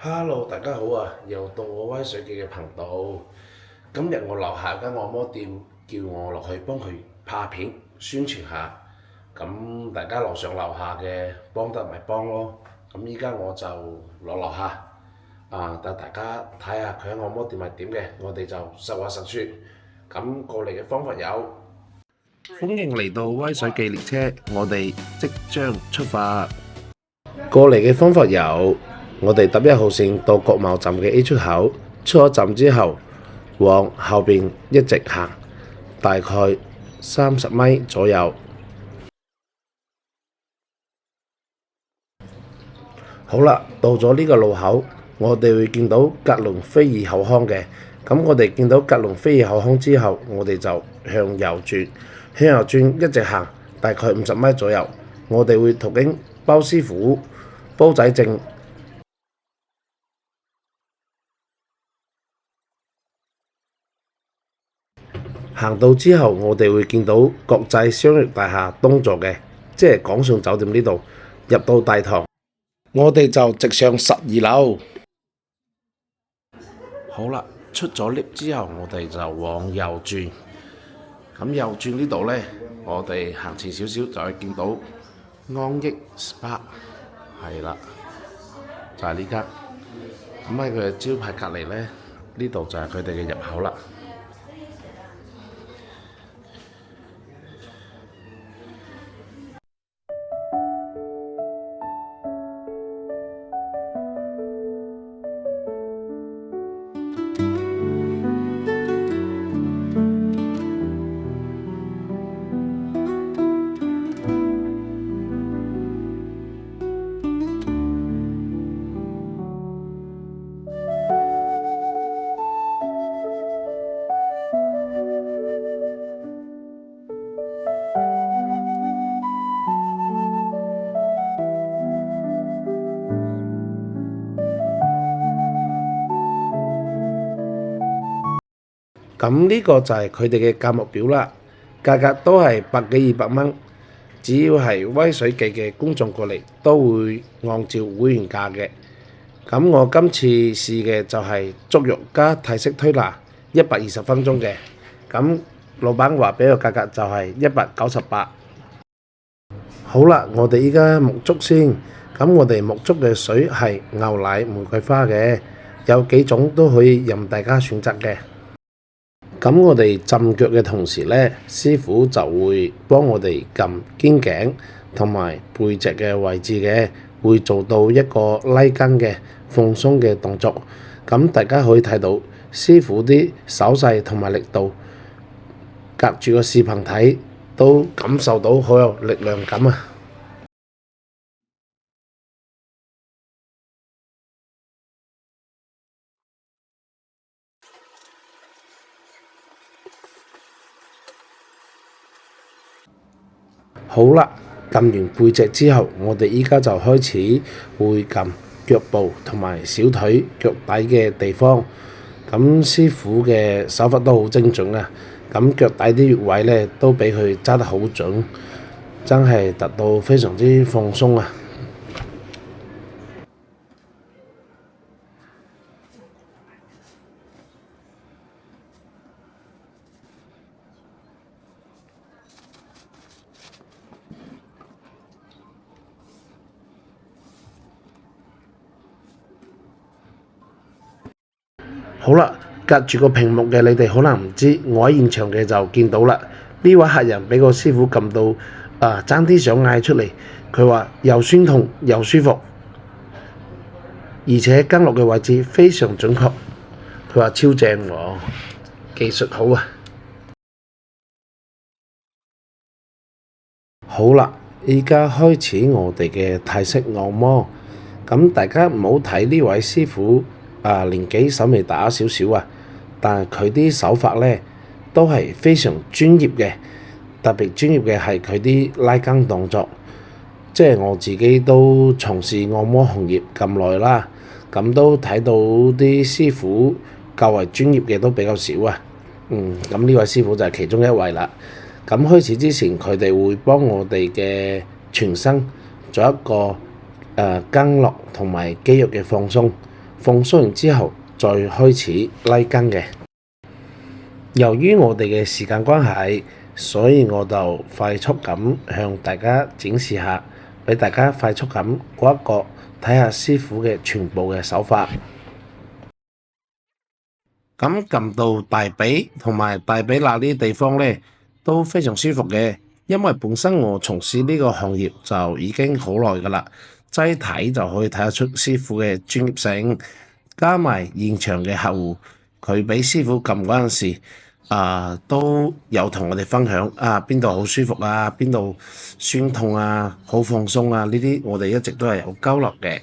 Hello，大家好啊！又到我威水記嘅頻道。今日我樓下間按摩店叫我落去幫佢拍片宣傳下，咁大家樓上樓下嘅幫得咪幫咯。咁依家我就落樓下帶大家睇下佢喺按摩店係點嘅，我哋就實話實説。咁過嚟嘅方法有，歡迎嚟到威水記列車，我哋即將出發。過嚟嘅方法有。我哋搭1號線到國貿站嘅 A 出口，出咗站之後，往後邊一直行，大概30米左右。好啦，到咗呢個路口，我哋會見到格隆菲爾口腔嘅。咁我哋見到格隆菲爾口腔之後，我哋就向右轉，向右轉一直行，大概50米左右，我哋會途經包師傅、煲仔證。行到之後，我哋會見到國際商業大廈東座嘅，即係港順酒店呢度。入到大堂，我哋就直上12樓。好啦，出咗 lift 之後，我哋就往右轉。咁右轉呢度呢，我哋行前少少就會見到安逸 SPA， 係啦，就係呢間。咁喺佢嘅招牌隔離呢，呢度就係佢哋嘅入口啦。咁呢個就係佢哋嘅價目表啦，價格都係100幾200蚊，只要係威水記嘅觀眾過嚟，都會按照會員價嘅。咁我今次試嘅就係足浴加體式推拿，120分鐘嘅。咁老闆話俾個價格就係198。好啦，我哋依家沐足先。咁我哋沐足嘅水係牛奶玫瑰花嘅，有幾種都可以任大家選擇嘅。咁我哋浸腳嘅同時呢，師傅就會幫我哋撳肩頸同埋背脊嘅位置嘅，會做到一個拉筋嘅放鬆嘅動作。咁大家可以睇到師傅啲手勢同埋力度，隔住個視頻睇都感受到好有力量感啊！好啦，撳完背脊之後，我哋依家就開始會撳腳部同埋小腿腳底嘅地方。咁師傅嘅手法都好精準啊！咁腳底啲穴位呢，都俾佢揸得好準，真係達到非常之放鬆啊！好啦，隔住個屏幕嘅你哋可能唔知，我喺現場嘅就見到啦。呢位客人俾個師傅撳到爭啲想嗌出嚟，佢話又酸痛又舒服，而且跟落嘅位置非常準確。佢話超正喎，技術好啊！好啦，依家開始我哋嘅泰式按摩。咁大家唔好睇呢位師傅年紀稍微大咗少少啊，但係佢啲手法呢都係非常專業嘅。特別專業嘅係佢啲拉筋動作，即係我自己都從事按摩行業咁耐啦，咁都睇到啲師傅較為專業嘅都比較少啊。咁呢位師傅就係其中一位啦。咁開始之前，佢哋會幫我哋嘅全身做一個經絡同埋肌肉嘅放鬆，放鬆完之後再開始拉筋嘅。由於我哋嘅時間關係，所以我就快速咁向大家展示下，俾大家快速咁過一個睇下師傅嘅全部嘅手法。咁撳到大髀同埋大髀罅呢啲地方咧，都非常舒服嘅，因為本身我從事呢個行業就已經好耐噶啦，齋睇就可以睇得出師傅嘅專業性，加埋現場嘅客戶，佢俾師傅撳嗰陣時，都有同我哋分享邊度好舒服啊，邊度酸痛啊，好放鬆啊，呢啲我哋一直都係有交流嘅。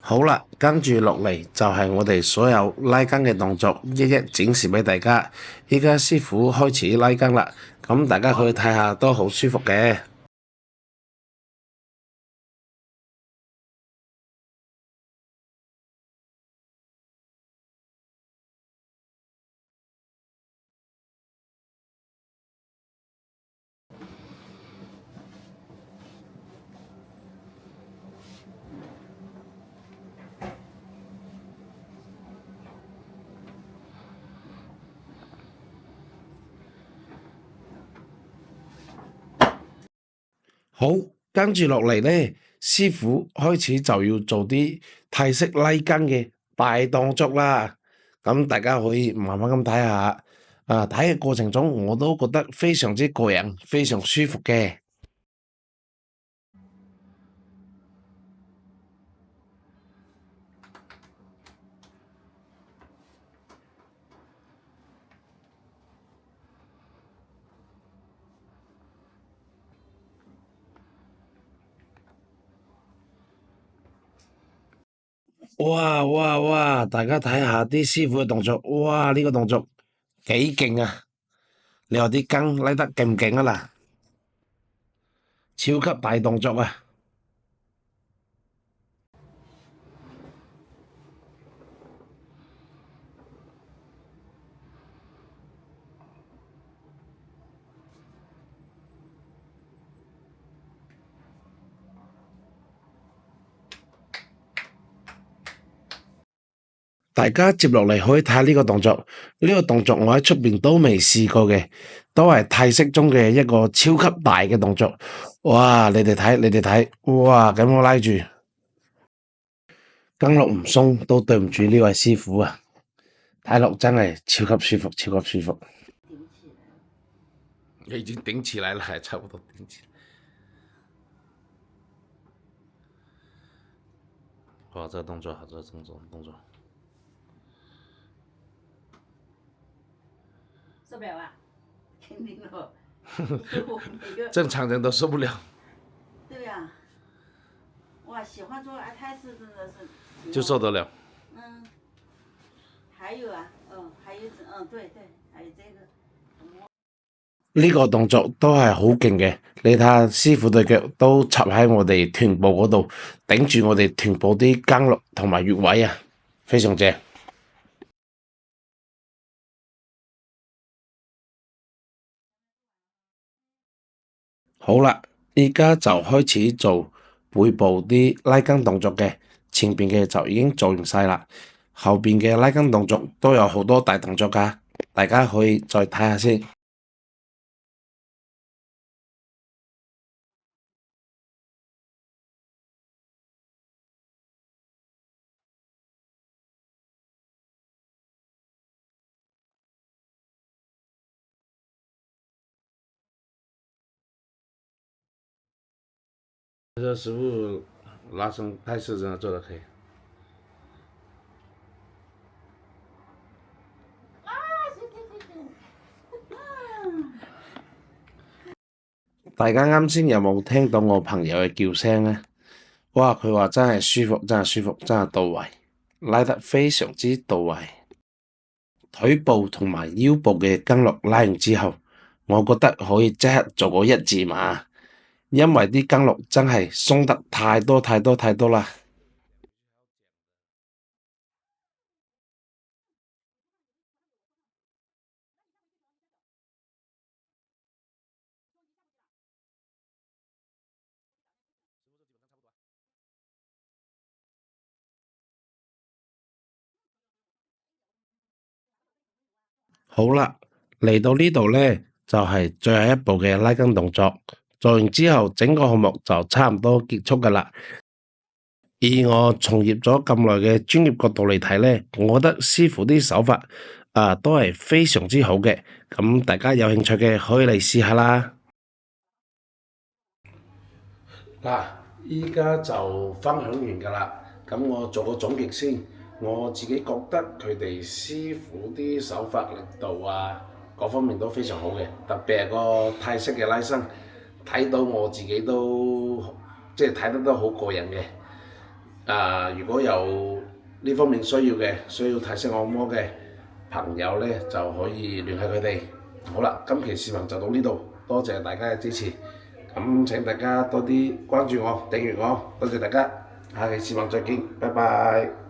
好啦，跟住落嚟就係我哋所有拉筋嘅動作，一一展示俾大家。依家師傅開始拉筋啦，咁大家可以睇下都好舒服嘅。好，跟住落嚟呢，師傅開始就要做啲泰式拉筋嘅大動作啦。咁大家可以慢慢咁睇下，睇嘅過程中我都覺得非常之過癮，非常舒服嘅。哇哇哇！大家睇下啲師傅嘅動作，哇！呢個動作幾勁啊！你話啲筋拉得勁唔勁啊嗱？超級大動作啊！大家接落嚟可以睇下呢個動作，呢個動作我喺出邊都未試過嘅，都係泰式中嘅一個超級大嘅動作。哇！你哋睇，你哋睇，哇！咁我拉住筋絡唔鬆，都對唔住呢位師傅啊！睇落真係超級舒服，超級舒服。已經頂起來了，係差不多頂起來。哇！這個動作好，這個動作。受不了啊！肯定的，正常人都受不了。对呀，哇，喜歡做泰式真的是就受得了。嗯，還有啊，還有對對，還有這個。呢個動作都係好勁嘅，你睇下師傅對腳都插喺我哋臀部嗰度，頂住我哋臀部啲經絡同埋穴位啊，非常正。好啦，而家就開始做背部啲拉筋動作嘅，前邊嘅就已經做完晒啦，後邊嘅拉筋動作都有好多大動作噶，大家可以再睇下先。這個師傅拉伸泰式真的做得可以。大家啱先有冇聽到我朋友嘅叫聲呢？哇！佢話真係舒服，真係舒服，真係到位，拉得非常之到位。腿部同埋腰部嘅經絡拉完之後，我覺得可以即刻做個一字馬，因為啲經絡真係鬆得太多太多太多啦。好啦，嚟到呢度呢，就係最後一步嘅拉筋動作，做完之後整個項目就差唔多結束㗎啦。以我從業咗咁耐嘅專業角度嚟睇呢，我覺得師傅啲手法都係非常之好嘅，咁大家有興趣嘅可以嚟試下啦。嗱，依家就分享完㗎啦，咁我做個總結先。我自己覺得佢哋師傅啲手法力度各方面都非常好嘅，特別係個泰式嘅拉伸，睇到我自己都即係睇得都好過癮嘅。如果有呢方面需要嘅，需要泰式按摩嘅朋友呢，就可以聯繫佢哋。好啦，今期視頻就到呢度，多謝大家嘅支持。咁請大家多啲關注我、訂閱我，多謝大家，下期視頻再見，拜拜。